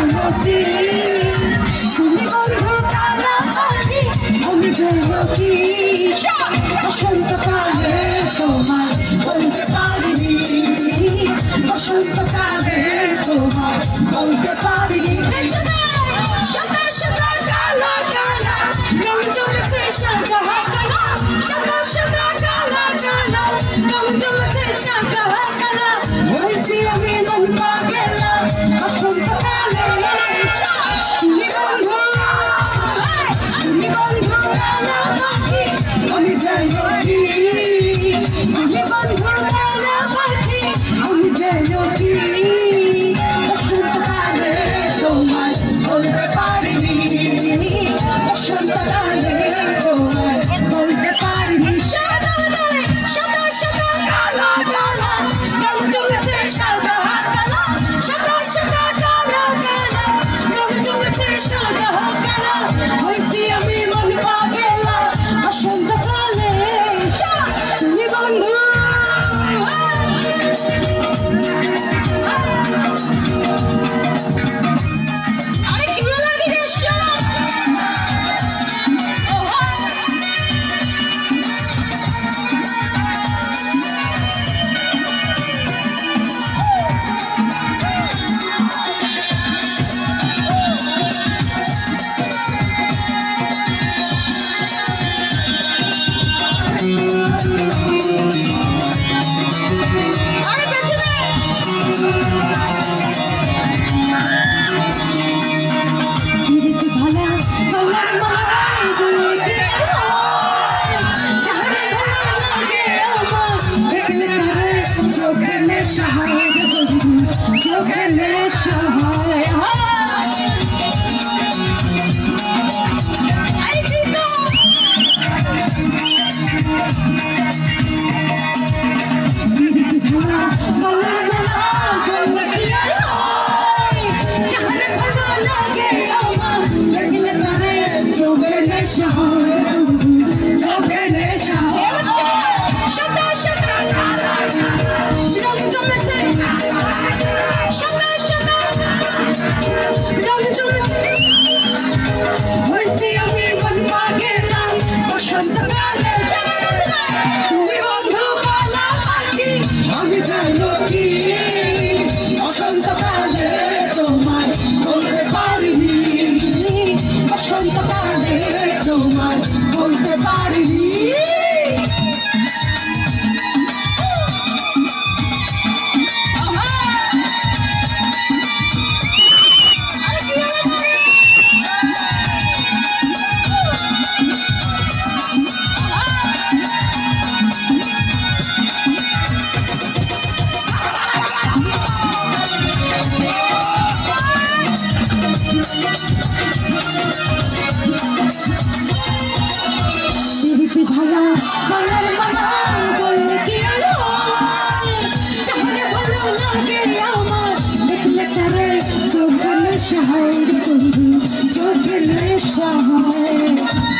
জয়তী তুমি বন্ধু কালা পাখি আমি জয়তী বসন্তকালে তোমার বলতে পারিনি বসন্তকালে তোমার বলতে পারিনি সাদা সাদা কালা কালা রং জমেছে সাদা কালা সাদা সাদা কালা কালা রং জমেছে সাদা কালা হয়েছি আমি মন পাগলা বসন্তকালে তুমি বন্ধু কালা পাখি আমি জয়তী তুমি বন্ধু কালা পাখি আমি জয়তী বসন্তকালে তোমার বলতে পারিনি বসন্তকালে তোমার বলতে পারিনি সাদা সাদা সাদা কালা কালা রং জমেছে সাদা কালা সাদা সাদা কালা কালা রং জমেছে সাদা কালা হয়েছি আমি মন পাগলা বসন্তকালে তুমি বন্ধু আরে কি লাগে আরে পেছনে কিরিতি ভালা ভালার মালাই দুইতে হয় যারে ভালো লাগে আমার দেখলে তারে চোখে নেশা হয় চোখে নেশা হয় আরে জিতো তুমি বন্ধু কালা পাখি আমি জয়তী বসন্তকালে তোমার বলতে পারিনি বসন্তকালে তোমার বলতে পারিনি ভালা ভালার মালা বললে কি আর চাহলে ভালো লাগে আমার দেখলে তারে চোখে নেশা হয় বন্ধু চোখে নেশা হয়